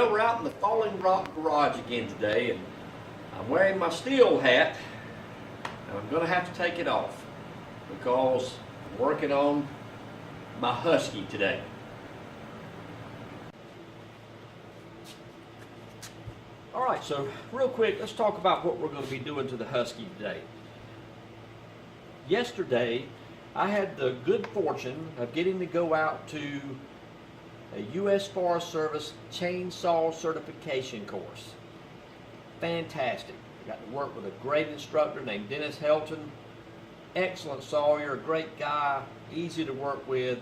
Well, we're out in the Falling Rock garage again today, and I'm wearing my steel hat, and I'm going to have to take it off because I'm working on my Husky today. All right, so real quick, let's talk about what we're going to be doing to the Husky today. Yesterday, I had the good fortune of getting to go out to a U.S. Forest Service chainsaw certification course. Fantastic. I got to work with a great instructor named Dennis Helton. Excellent sawyer, great guy, easy to work with.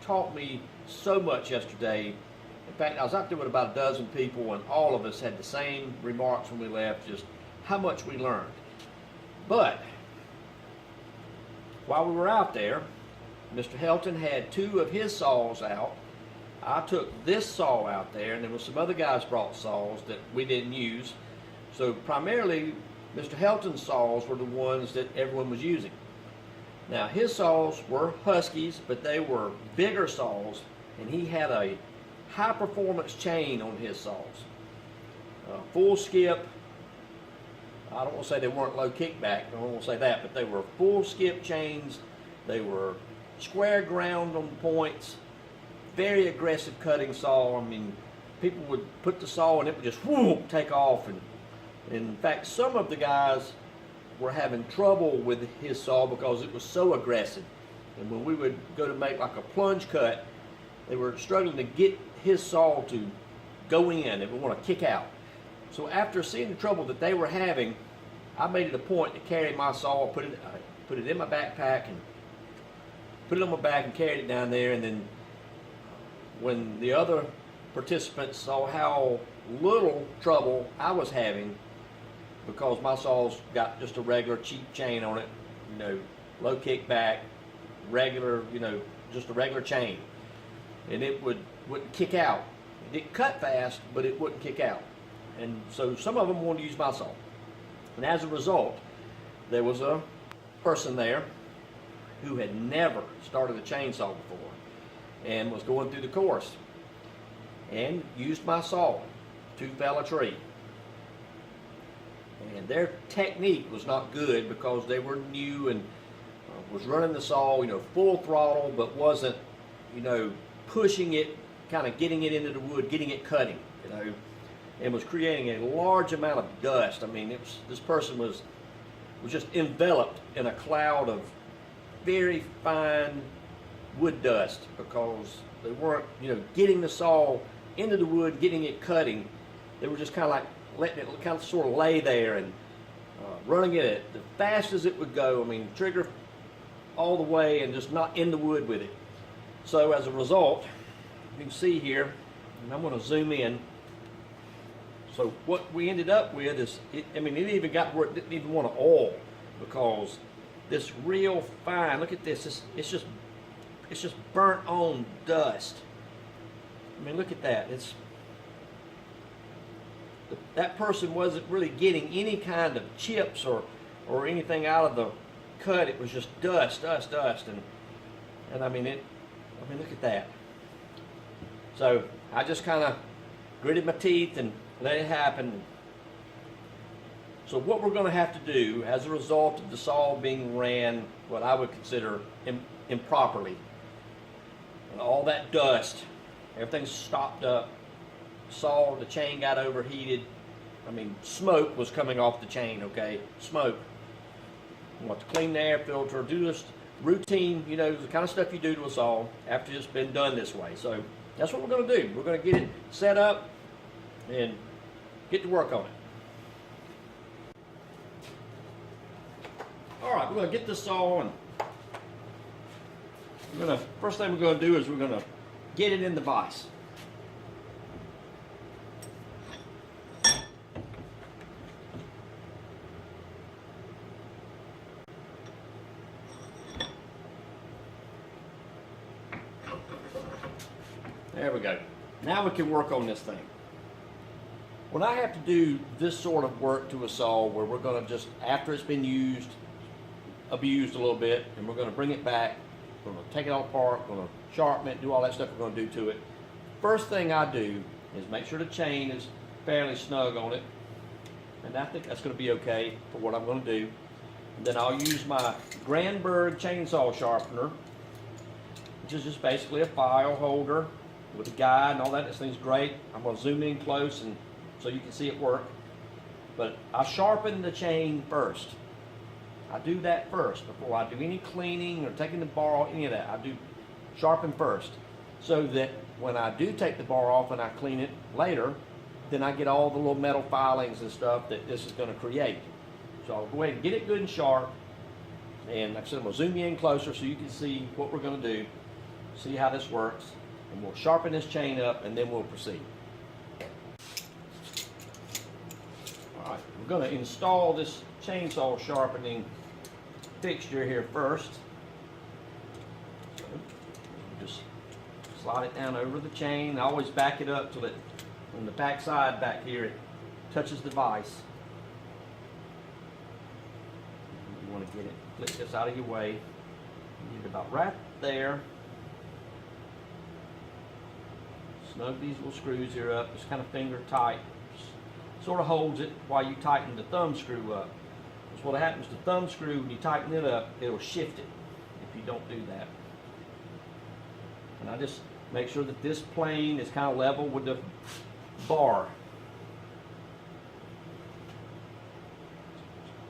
Taught me so much yesterday. In fact, I was out there with about a dozen people, and all of us had the same remarks when we left, just how much we learned. But while we were out there, Mr. Helton had two of his saws out. I took this saw out there, and there were some other guys brought saws that we didn't use. So primarily, Mr. Helton's saws were the ones that everyone was using. Now, his saws were Huskies, but they were bigger saws, and he had a high-performance chain on his saws. Full skip. I don't want to say they weren't low kickback. I don't want to say that, but they were full skip chains. They were square ground on the points. Very aggressive cutting saw. I mean, people would put the saw and it would just whoop, take off. And in fact, some of the guys were having trouble with his saw because it was so aggressive. And when we would go to make like a plunge cut, they were struggling to get his saw to go in. It would want to kick out. So after seeing the trouble that they were having, I made it a point to carry my saw, put it in my backpack, and put it on my back and carried it down there. And then when the other participants saw how little trouble I was having, because my saw's got just a regular cheap chain on it, you know, low kickback, regular, you know, just a regular chain, and it wouldn't kick out. It cut fast, but it wouldn't kick out. And so some of them wanted to use my saw. And as a result, there was a person there who had never started a chainsaw before and was going through the course and used my saw to fell a tree. And their technique was not good because they were new and was running the saw, you know, full throttle, but wasn't, you know, pushing it, kind of getting it into the wood, getting it cutting, you know, and was creating a large amount of dust. I mean, this person was just enveloped in a cloud of very fine wood dust because they weren't, you know, getting the saw into the wood, getting it cutting. They were just kind of like letting it kind of sort of lay there and running it as fast as it would go. I mean, trigger all the way and just not in the wood with it. So as a result, you can see here, and I'm going to zoom in. So what we ended up with is, it even got where it didn't even want to oil because this real fine, look at this, it's just burnt on dust. I mean, look at that. That person wasn't really getting any kind of chips or anything out of the cut. It was just dust, and I mean look at that. So I just kind of gritted my teeth and let it happen. So what we're going to have to do as a result of the saw being ran what I would consider improperly, and all that dust, everything stopped up, the chain got overheated. I mean, smoke was coming off the chain, okay? Smoke. We want to clean the air filter, do this routine, you know, the kind of stuff you do to a saw after it's been done this way. So that's what we're going to do. We're going to get it set up and get to work on it. All right, we're going to get this saw, and first thing we're going to do is we're going to get it in the vise. There we go. Now we can work on this thing. When I have to do this sort of work to a saw where we're going to just, after it's been used, abused a little bit, and we're going to bring it back, we're going to take it all apart, we're going to sharpen it, do all that stuff we're going to do to it. First thing I do is make sure the chain is fairly snug on it. And I think that's going to be okay for what I'm going to do. And then I'll use my Grandberg chainsaw sharpener, which is just basically a file holder with a guide and all that. This thing's great. I'm going to zoom in close and so you can see it work. But I sharpen the chain first. I do that first before I do any cleaning or taking the bar off, any of that. I do sharpen first so that when I do take the bar off and I clean it later, then I get all the little metal filings and stuff that this is going to create. So I'll go ahead and get it good and sharp. And like I said, I'm going to zoom you in closer so you can see what we're going to do, see how this works. And we'll sharpen this chain up and then we'll proceed. All right, we're going to install this chainsaw sharpening fixture here first. So just slide it down over the chain. I always back it up till it, on the back side back here, it touches the vise. You want to get it, flip this out of your way. You get it about right there. Snug these little screws here up, just kind of finger tight. Sort of holds it while you tighten the thumb screw up. Because what happens to the thumb screw, when you tighten it up, it'll shift it if you don't do that. And I just make sure that this plane is kind of level with the bar.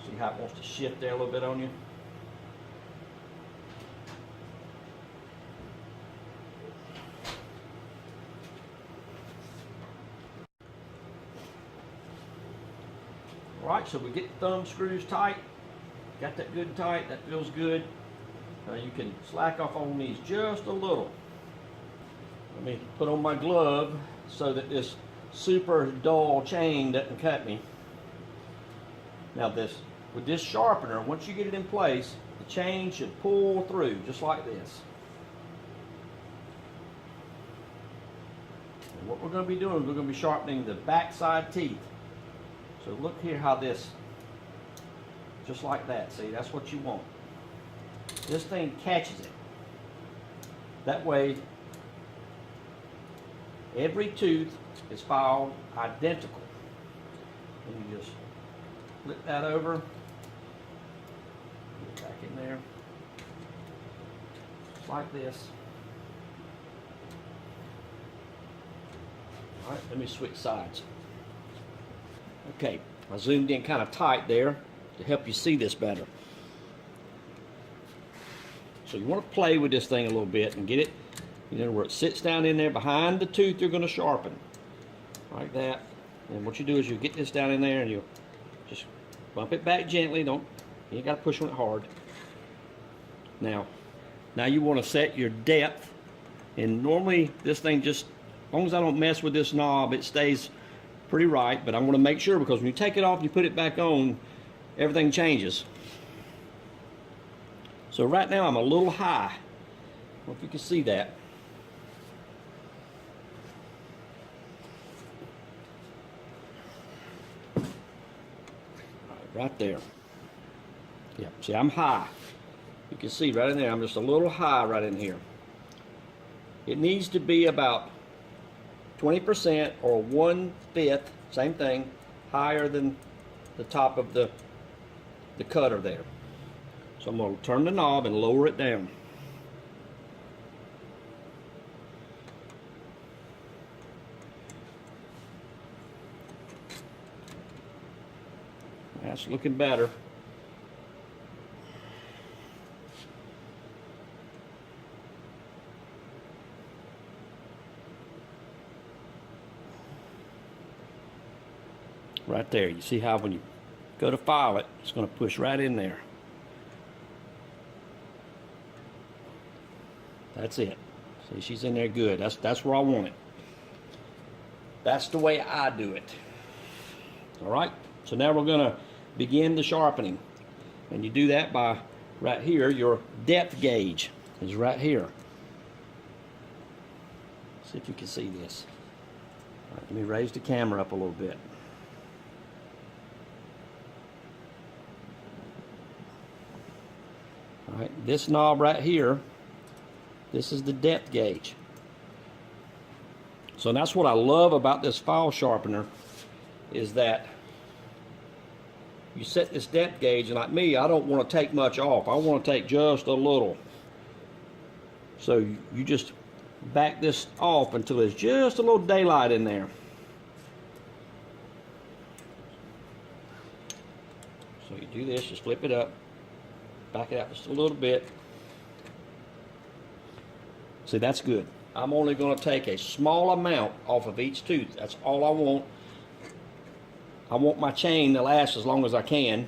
See how it wants to shift there a little bit on you? Alright, so we get the thumb screws tight. Got that good and tight, that feels good. Now you can slack off on these just a little. Let me put on my glove so that this super dull chain doesn't cut me. Now with this sharpener, once you get it in place, the chain should pull through just like this. And what we're going to be doing, we're going to be sharpening the backside teeth. So look here how this, just like that, see, that's what you want. This thing catches it. That way, every tooth is filed identical. And you just flip that over, get it back in there, just like this. All right, let me switch sides. Okay, I zoomed in kind of tight there to help you see this better. So you want to play with this thing a little bit and get it, you know, where it sits down in there behind the tooth you're going to sharpen. Like that. And what you do is you get this down in there and you just bump it back gently. You ain't got to push on it hard. Now you want to set your depth. And normally this thing just, as long as I don't mess with this knob, it stays pretty right, but I want to make sure because when you take it off and you put it back on, everything changes. So right now I'm a little high. I don't know if you can see that. Right there. Yeah, see, I'm high. You can see right in there, I'm just a little high right in here. It needs to be about 20% or 1/5, same thing, higher than the top of the cutter there. So I'm going to turn the knob and lower it down. That's looking better. Right there, you see how when you go to file it, it's going to push right in there. That's it. See, she's in there good. That's where I want it. That's the way I do it. All right, so now we're going to begin the sharpening. And you do that by right here, your depth gauge is right here. See if you can see this. All right, let me raise the camera up a little bit. All right, this knob right here, this is the depth gauge. So that's what I love about this file sharpener, is that you set this depth gauge, and like me, I don't want to take much off. I want to take just a little. So you just back this off until there's just a little daylight in there. So you do this, just flip it up, back it out just a little bit. See, that's good. I'm only going to take a small amount off of each tooth. That's all I want. I want my chain to last as long as I can.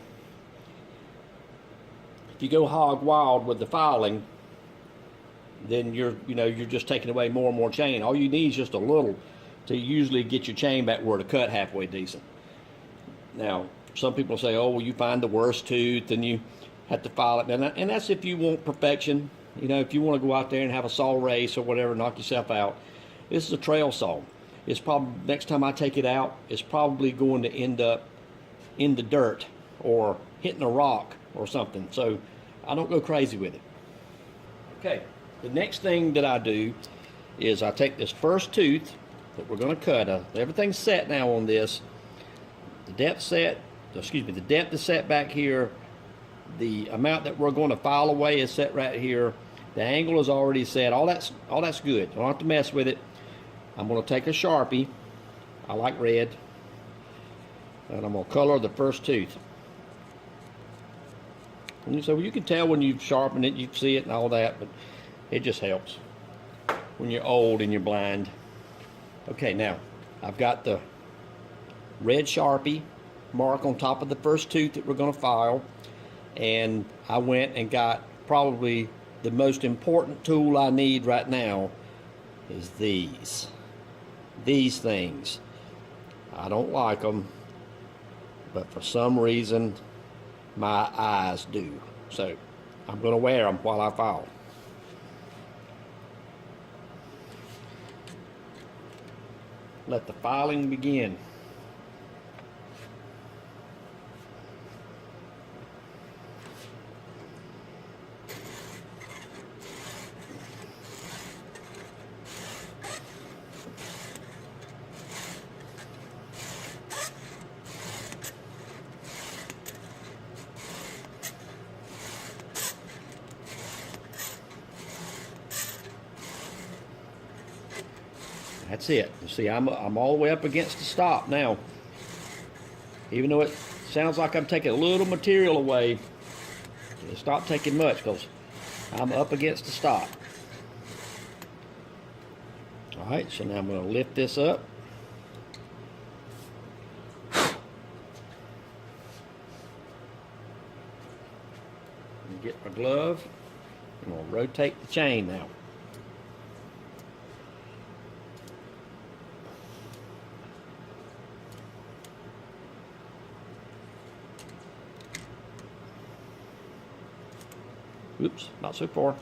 If you go hog wild with the filing, then you're just taking away more and more chain. All you need is just a little to usually get your chain back where to cut halfway decent. Now, some people say, oh, well, you find the worst tooth and you have to file it. And that's if you want perfection. You know, if you want to go out there and have a saw race or whatever, knock yourself out. This is a trail saw. It's probably, next time I take it out, it's probably going to end up in the dirt or hitting a rock or something. So I don't go crazy with it. Okay, the next thing that I do is I take this first tooth that we're going to cut. Everything's set now on this. The depth set, excuse me, the depth is set back here. The amount that we're going to file away is set right here. The angle is already set. All that's good. I don't have to mess with it. I'm going to take a Sharpie. I like red. And I'm going to color the first tooth. And you say, well, you can tell when you've sharpened it, you see it and all that, but it just helps when you're old and you're blind. Okay, now I've got the red Sharpie mark on top of the first tooth that we're going to file. And I went and got probably the most important tool I need right now is these things. I don't like them, but for some reason my eyes do. So I'm going to wear them while I file. Let the filing begin. That's it. You see, I'm all the way up against the stop now. Even though it sounds like I'm taking a little material away, it's not taking much because I'm up against the stop. All right, so now I'm going to lift this up. Get my glove. I'm going to rotate the chain now. Oops, not so far.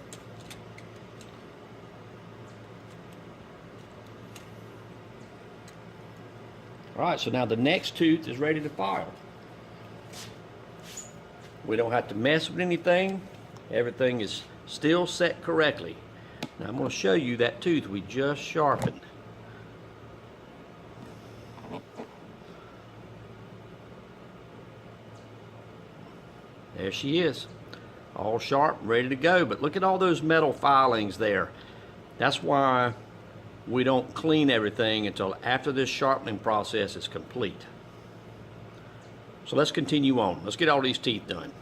All right, so now the next tooth is ready to file. We don't have to mess with anything. Everything is still set correctly. Now I'm going to show you that tooth we just sharpened. There she is. All sharp, ready to go. But look at all those metal filings there. That's why we don't clean everything until after this sharpening process is complete. So let's continue on. Let's get all these teeth done.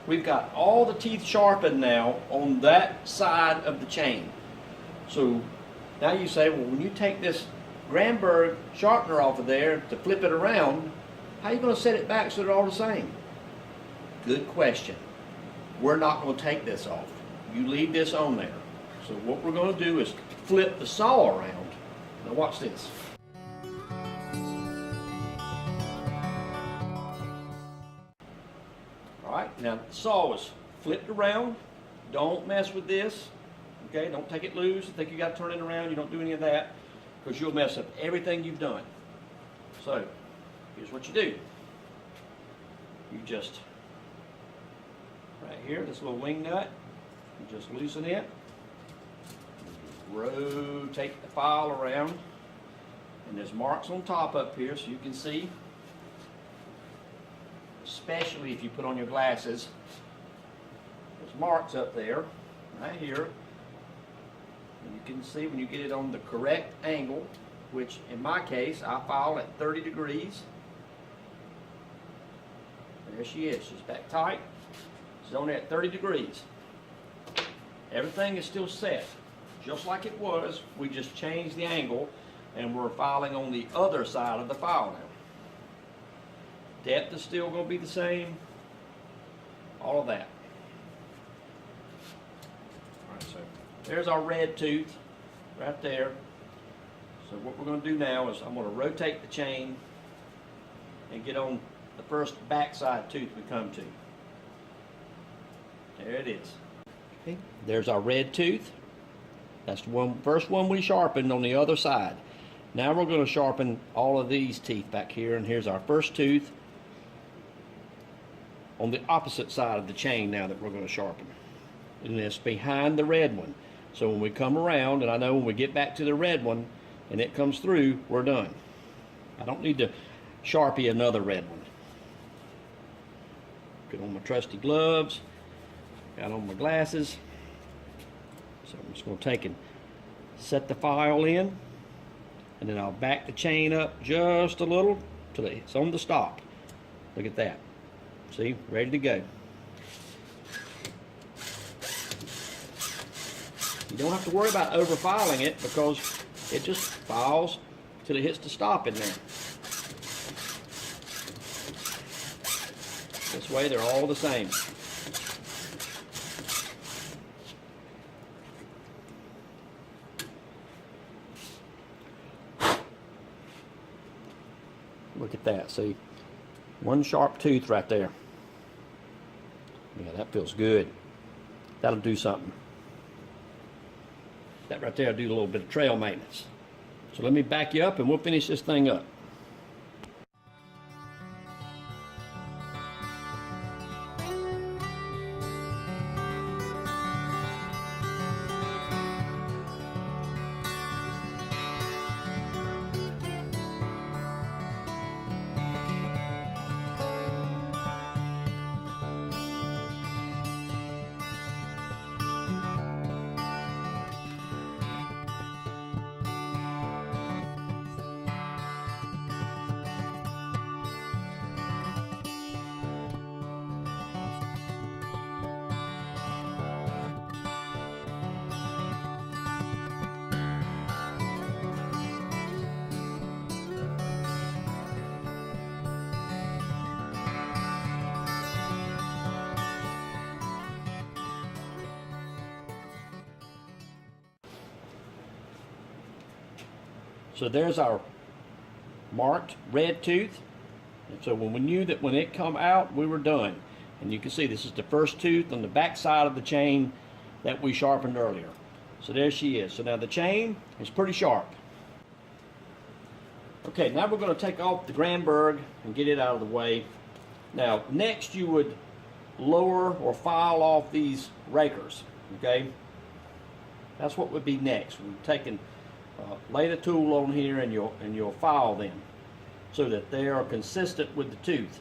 We've got all the teeth sharpened now on that side of the chain. So now you say, well, when you take this Granberg sharpener off of there to flip it around, how are you going to set it back so they're all the same? Good question. We're not going to take this off. You leave this on there. So what we're going to do is flip the saw around. Now watch this. Alright, now the saw is flipped around. Don't mess with this. Okay, don't take it loose. I think you got to turn it around. You don't do any of that, because you'll mess up everything you've done. So, here's what you do. You just, right here, this little wing nut, you just loosen it. Rotate the file around. And there's marks on top up here so you can see. Especially if you put on your glasses. There's marks up there, right here. And you can see when you get it on the correct angle, which in my case, I file at 30 degrees. There she is. She's back tight. She's on there at 30 degrees. Everything is still set, just like it was. We just changed the angle, and we're filing on the other side of the file now. Depth is still going to be the same. All of that. All right, so there's our red tooth right there. So what we're going to do now is I'm going to rotate the chain and get on the first backside tooth we come to. There it is. Okay. There's our red tooth. That's the first one we sharpened on the other side. Now we're going to sharpen all of these teeth back here, and here's our first tooth on the opposite side of the chain now that we're going to sharpen. And it's behind the red one. So when we come around, and I know when we get back to the red one and it comes through, we're done. I don't need to Sharpie another red one. Get on my trusty gloves, got on my glasses. So I'm just going to take and set the file in, and then I'll back the chain up just a little till it's on the stop. Look at that. See, ready to go. You don't have to worry about over filing it, because it just files till it hits the stop in there. This way they're all the same. Look at that, see? One sharp tooth right there. Yeah, that feels good. That'll do something. That right there will do a little bit of trail maintenance. So let me back you up and we'll finish this thing up. So there's our marked red tooth. And so when we knew that when it come out, we were done. And you can see this is the first tooth on the back side of the chain that we sharpened earlier. So there she is. So now the chain is pretty sharp. Okay, now we're going to take off the Granberg and get it out of the way. Now next you would lower or file off these rakers. Okay, that's what would be next. We're taking lay the tool on here and you'll file them so that they are consistent with the tooth.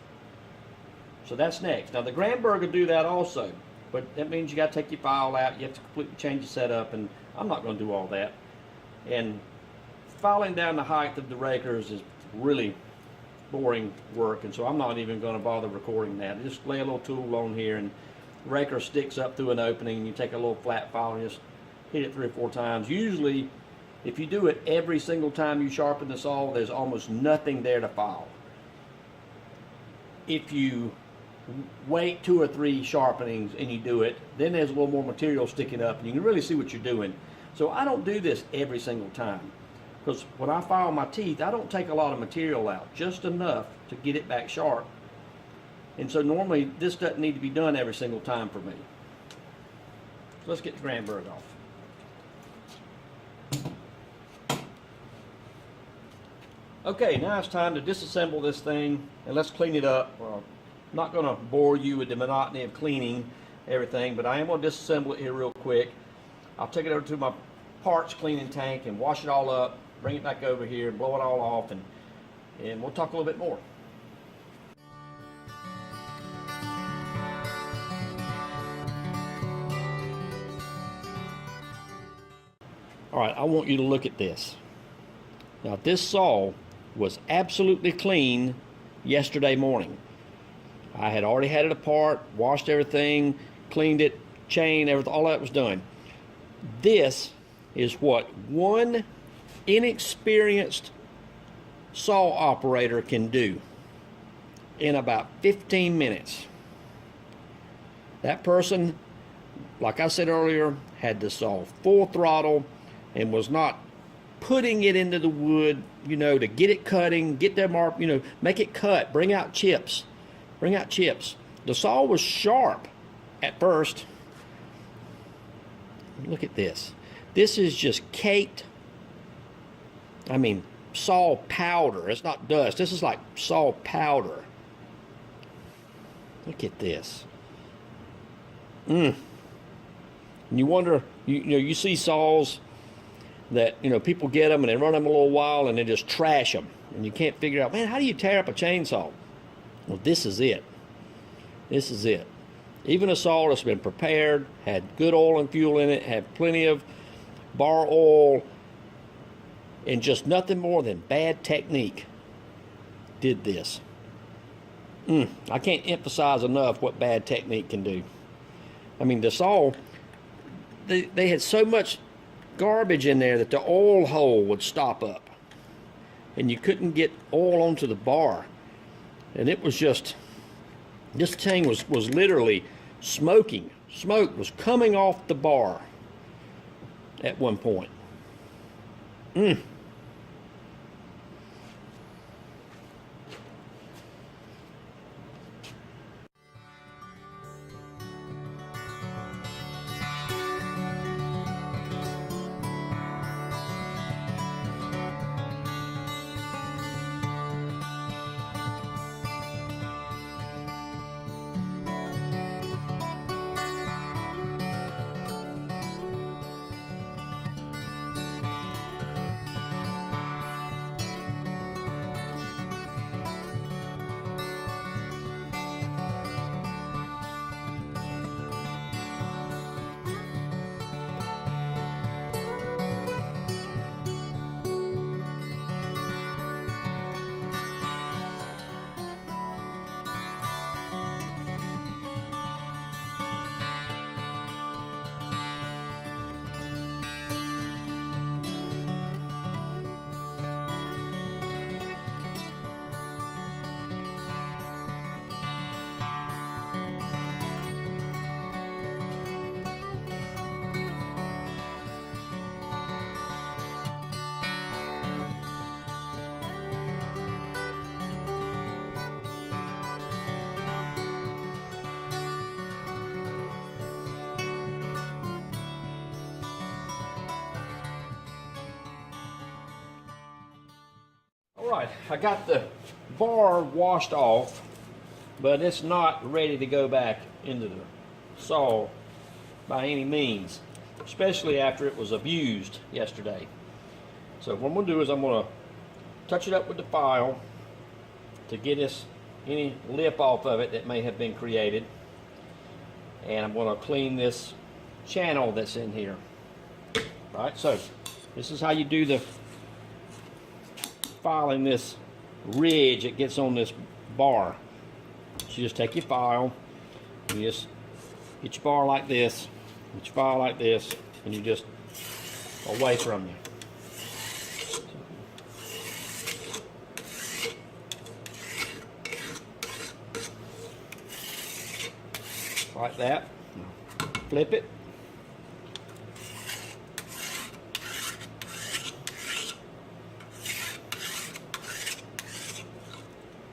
So that's next. Now the Granberg will do that also, but that means you got to take your file out. You have to completely change the setup, and I'm not going to do all that. And filing down the height of the rakers is really boring work, and so I'm not even going to bother recording that. Just lay a little tool on here, and the raker sticks up through an opening, and you take a little flat file and just hit it 3 or 4 times. Usually, if you do it every single time you sharpen the saw, there's almost nothing there to file. If you wait 2 or 3 sharpenings and you do it, then there's a little more material sticking up and you can really see what you're doing. So I don't do this every single time, because when I file my teeth, I don't take a lot of material out, just enough to get it back sharp. And so normally this doesn't need to be done every single time for me. So let's get the Grandberg off. Okay, now it's time to disassemble this thing and let's clean it up. Well, I'm not going to bore you with the monotony of cleaning everything, but I am going to disassemble it here real quick. I'll take it over to my parts cleaning tank and wash it all up, bring it back over here and blow it all off, and we'll talk a little bit more. All right, I want you to look at this. Now, this saw was absolutely clean yesterday morning. I had already had it apart, washed everything, cleaned it, chain, everything, all that was done. This is what one inexperienced saw operator can do in about 15 minutes. That person, like I said earlier, had the saw full throttle and was not putting it into the wood, you know, to get it cutting, get them mark, you know, make it cut, bring out chips. Bring out chips. The saw was sharp at first. Look at this. This is just caked, I mean, saw powder. It's not dust. This is like saw powder. Look at this. And you wonder, you know, you see saws that, you know, people get them and they run them a little while and they just trash them. And you can't figure out, man, how do you tear up a chainsaw? Well, this is it. This is it. Even a saw that's been prepared, had good oil and fuel in it, had plenty of bar oil, and just nothing more than bad technique did this. I can't emphasize enough what bad technique can do. I mean, the saw, they had so much garbage in there that the oil hole would stop up. And you couldn't get oil onto the bar. And it was just, this thing was literally smoking. Smoke was coming off the bar at one point. All right, I got the bar washed off, but it's not ready to go back into the saw by any means, especially after it was abused yesterday. So what I'm going to do is I'm going to touch it up with the file to get any lip off of it that may have been created, and I'm going to clean this channel that's in here. All right, so this is how you do the filing this ridge that gets on this bar. So you just take your file, and you just get your bar like this, get your file like this, and you just away from you. Like that. Flip it.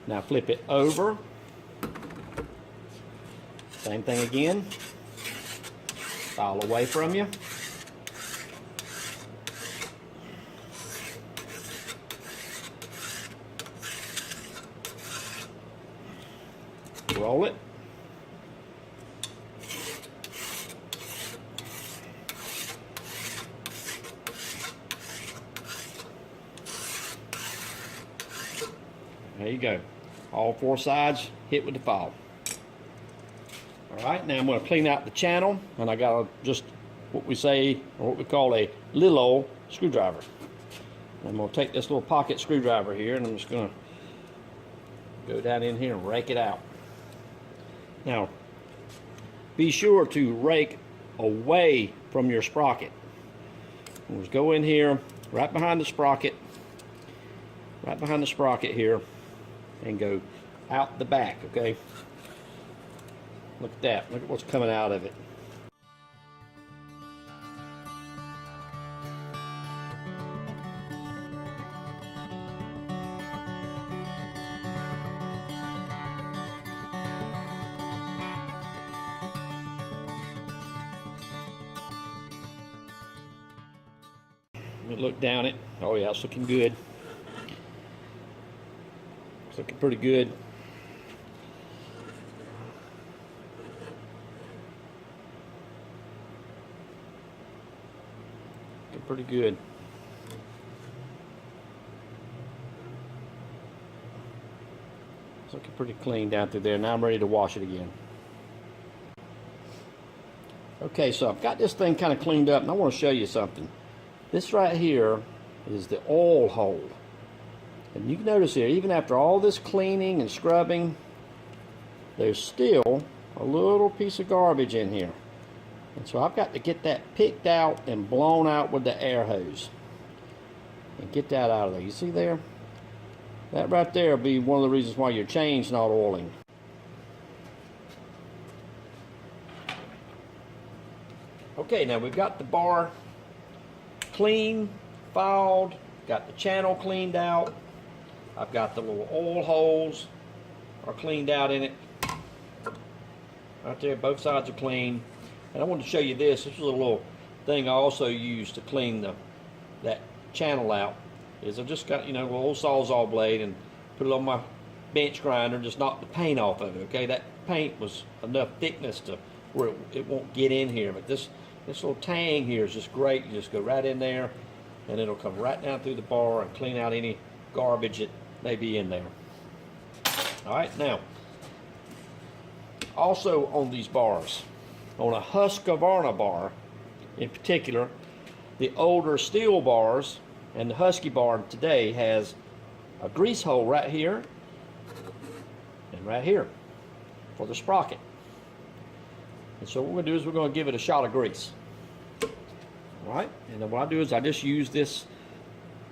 Now flip it over. Same thing again. File away from you. Roll it. There you go. All four sides hit with the file. Alright, now I'm going to clean out the channel, and I got just what we say, or what we call a little old screwdriver. I'm going to take this little pocket screwdriver here, and I'm just going to go down in here and rake it out. Now, be sure to rake away from your sprocket. Just go in here, right behind the sprocket here, and go out the back, okay? Look at that. Look at what's coming out of it. Let me look down it. Oh yeah, it's looking good. It's looking pretty good. Looking pretty good. It's looking pretty clean down through there. Now I'm ready to wash it again. Okay, so I've got this thing kind of cleaned up, and I want to show you something. This right here is the oil hole. And you can notice here, even after all this cleaning and scrubbing, there's still a little piece of garbage in here. And so I've got to get that picked out and blown out with the air hose. And get that out of there. You see there? That right there will be one of the reasons why your chain's not oiling. Okay, now we've got the bar clean, filed, got the channel cleaned out. I've got the little oil holes are cleaned out in it. Right there, both sides are clean. And I wanted to show you this. This is a little thing I also use to clean that channel out. Is I've just got, you know, a little Sawzall blade and put it on my bench grinder and just knock the paint off of it. Okay, that paint was enough thickness to where it won't get in here. But this little tang here is just great. You just go right in there and it'll come right down through the bar and clean out any garbage that may be in there. Alright, now also on these bars, on a Husqvarna bar in particular, the older steel bars and the Husky bar today has a grease hole right here and right here for the sprocket. And so what we're going to do is we're going to give it a shot of grease. Alright, and then what I do is I just use this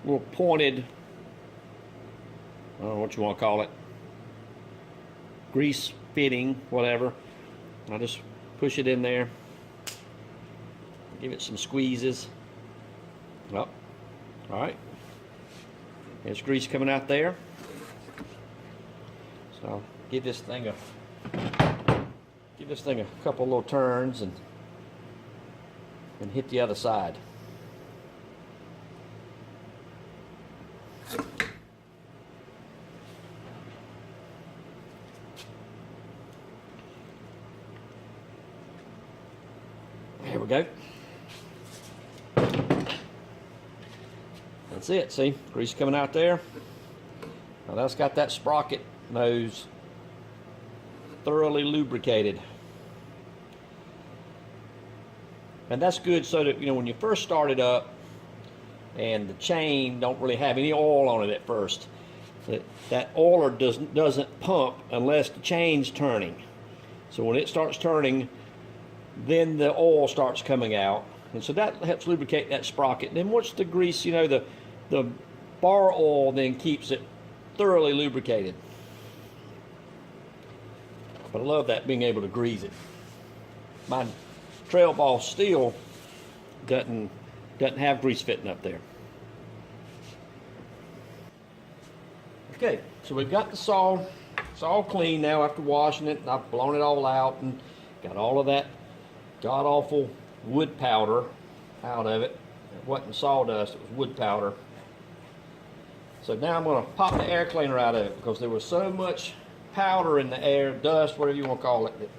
little pointed, I don't know what you want to call it, grease fitting, whatever. I just push it in there, give it some squeezes. Oh, alright, there's grease coming out there. So I'll give this thing a couple little turns and hit the other side. There we go. That's it. See, grease coming out there. Now that's got that sprocket nose thoroughly lubricated. And that's good so that, you know, when you first start it up and the chain don't really have any oil on it at first, that oiler doesn't pump unless the chain's turning. So when it starts turning, then the oil starts coming out, And so that helps lubricate that sprocket. Then once the grease, you know, the bar oil then keeps it thoroughly lubricated. But I love that, being able to grease it. My Trail Boss steel doesn't have grease fitting up there. Okay, so we've got the saw. It's all clean now after washing it. I've blown it all out and got all of that god-awful wood powder out of it. It wasn't sawdust, it was wood powder. So now I'm going to pop the air cleaner out of it because there was so much powder in the air, dust, whatever you want to call it,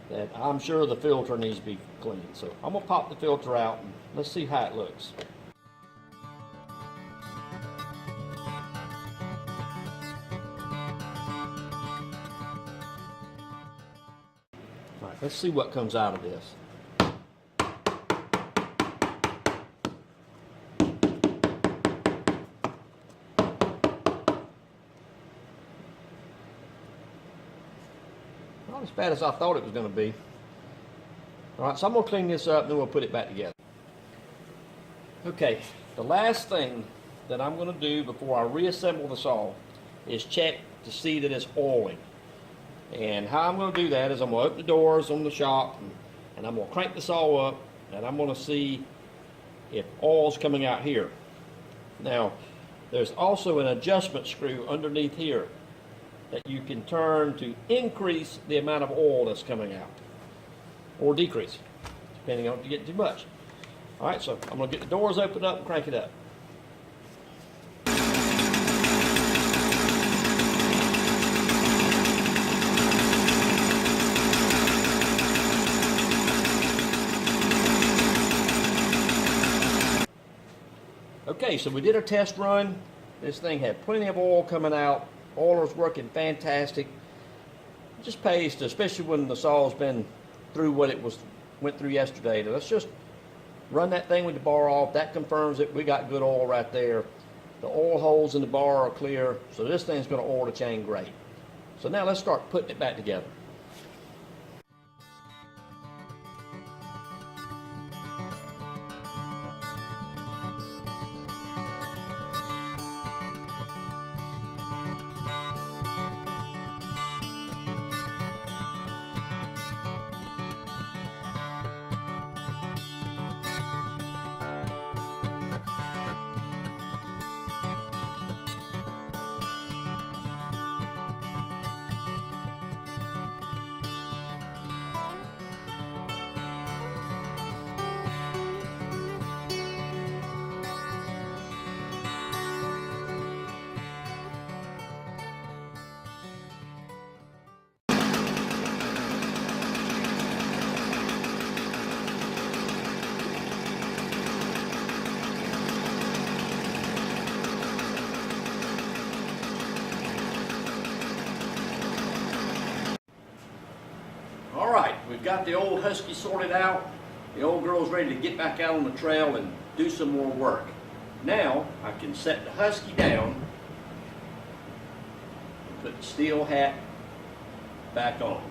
that I'm sure the filter needs to be cleaned. So I'm going to pop the filter out and let's see how it looks. All right, let's see what comes out of this. Not as bad as I thought it was going to be. All right, so I'm going to clean this up and then we'll put it back together. Okay, the last thing that I'm going to do before I reassemble the saw is check to see that it's oiling. And how I'm going to do that is I'm going to open the doors on the shop and I'm going to crank the saw up and I'm going to see if oil's coming out here. Now, there's also an adjustment screw underneath here that you can turn to increase the amount of oil that's coming out or decrease, depending on if you get too much. All right, so I'm going to get the doors opened up and crank it up. Okay, so we did a test run. This thing had plenty of oil coming out. Oiler's working fantastic. It just pays to, especially when the saw's been through what it went through yesterday. Let's just run that thing with the bar off. That confirms it. We got good oil right there. The oil holes in the bar are clear, so this thing's going to oil the chain great. So now let's start putting it back together. We've got the old Husky sorted out. The old girl's ready to get back out on the trail and do some more work. Now I can set the Husky down and put the steel hat back on.